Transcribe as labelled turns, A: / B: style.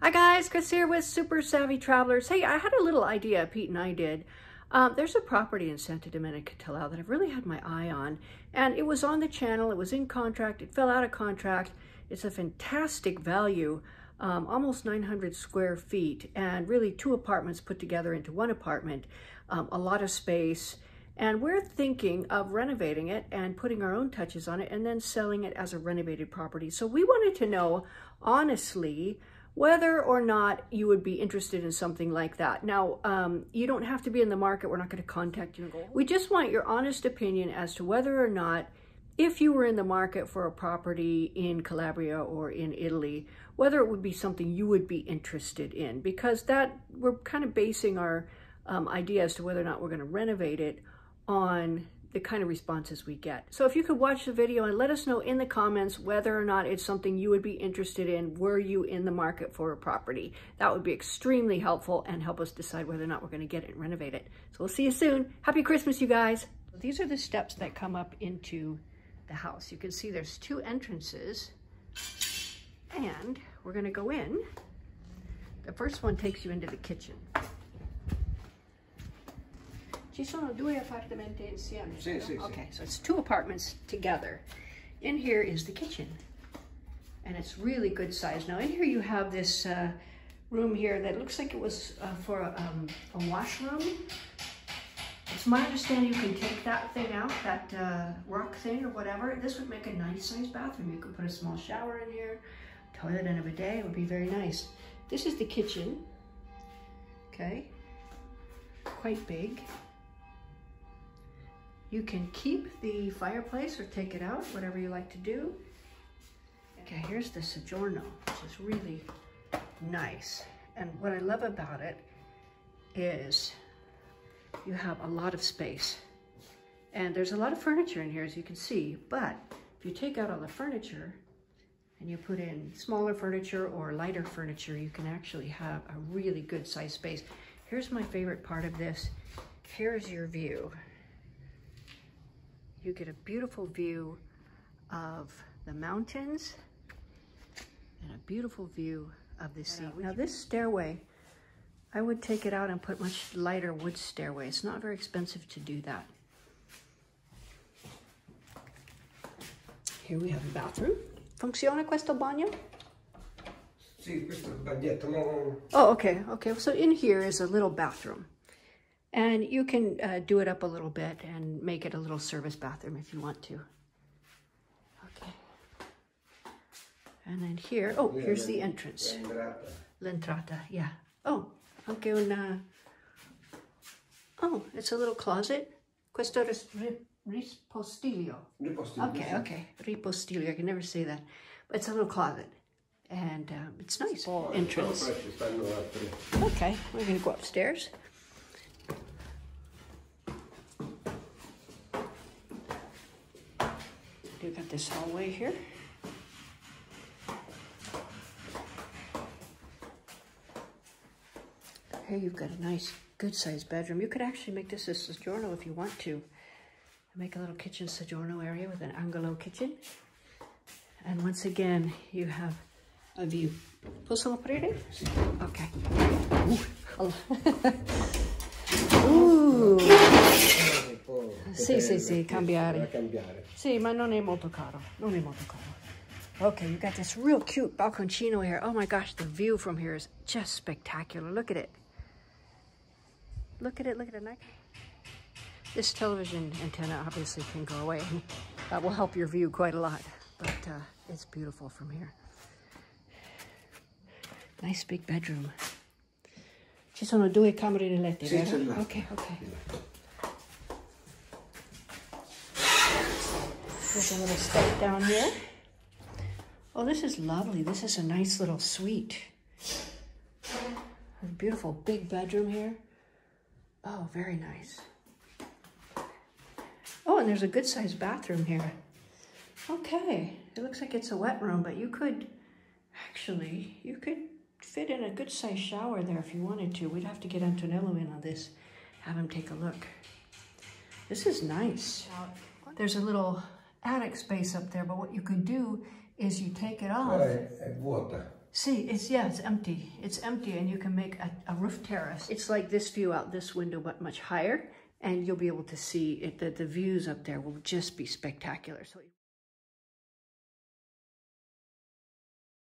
A: Hi guys, Chris here with Super Savvy Travelers. Hey, I had a little idea, Pete and I did. There's a property in Santa Domenica Calabria that I've really had my eye on, and it was on the channel, it was in contract, it fell out of contract. It's a fantastic value, almost 900 square feet, and really 2 apartments put together into 1 apartment, a lot of space. And we're thinking of renovating it and putting our own touches on it and then selling it as a renovated property. So we wanted to know, honestly, whether or not you would be interested in something like that. Now, you don't have to be in the market. We're not going to contact you. We just want your honest opinion as to whether or not, if you were in the market for a property in Calabria or in Italy, whether it would be something you would be interested in, because that we're kind of basing our idea as to whether or not we're going to renovate it on the kind of responses we get. So if you could watch the video and let us know in the comments whether or not it's something you would be interested in, were you in the market for a property. That would be extremely helpful and help us decide whether or not we're going to get it and renovate it. So we'll see you soon. Happy Christmas, you guys. These are the steps that come up into the house. You can see there's 2 entrances, and we're going to go in. The first one takes you into the kitchen. Ci sono 2 appartamenti insieme.
B: Sì, sì,
A: okay, so it's 2 apartments together. In here is the kitchen, and it's really good size. Now in here you have this room here that looks like it was for a washroom. It's my understanding you can take that thing out, that rock thing or whatever. This would make a nice size bathroom. You could put a small shower in here, toilet and a bidet. It would be very nice. This is the kitchen, okay, quite big. You can keep the fireplace or take it out, whatever you like to do. Okay, here's the soggiorno, which is really nice. And what I love about it is you have a lot of space. And there's a lot of furniture in here, as you can see. But if you take out all the furniture and you put in smaller furniture or lighter furniture, you can actually have a really good size space. Here's my favorite part of this. Here's your view. You get a beautiful view of the mountains and a beautiful view of the sea. Now this stairway, I would take it out and put much lighter wood stairway. It's not very expensive to do that. Here we have a bathroom. Funziona questo bagno?
B: Sì, questo è il bagnetto. No.
A: Oh, okay, okay. So in here is a little bathroom. And you can do it up a little bit and make it a little service bathroom if you want to. Okay. And then here, oh, here's the entrance. L'entrata, yeah. Oh, anche una, oh, it's a little closet. Questo è ripostiglio.
B: Ripostiglio.
A: Okay, okay, ripostiglio, I can never say that. But it's a little closet. And it's nice, entrance. Okay, we're gonna go upstairs. You've got this hallway here. Here you've got a nice, good-sized bedroom. You could actually make this a soggiorno if you want to. Make a little kitchen soggiorno area with an angolo kitchen. And once again, you have a view. Posso aprire? Okay. Sì, cambiare. Sì, ma non è molto caro. Non è molto caro. Okay, you got this real cute balconcino here. Oh my gosh, the view from here is just spectacular. Look at it. Look at it, look at it. This television antenna obviously can go away. That will help your view quite a lot, but it's beautiful from here. Nice big bedroom. Ci sono 2 camere da letto, vero? Okay, okay. There's a little step down here. Oh, this is lovely. This is a nice little suite. A beautiful big bedroom here. Oh, very nice. Oh, and there's a good sized bathroom here. Okay, it looks like it's a wet room, but you could actually, you could fit in a good sized shower there if you wanted to. We'd have to get Antonello in on this, have him take a look. This is nice. There's a little attic space up there, but what you could do is you take it off.
B: È vuota.
A: See, it's empty. It's empty, and you can make a roof terrace. It's like this view out this window, but much higher, and you'll be able to see it. The views up there will just be spectacular. So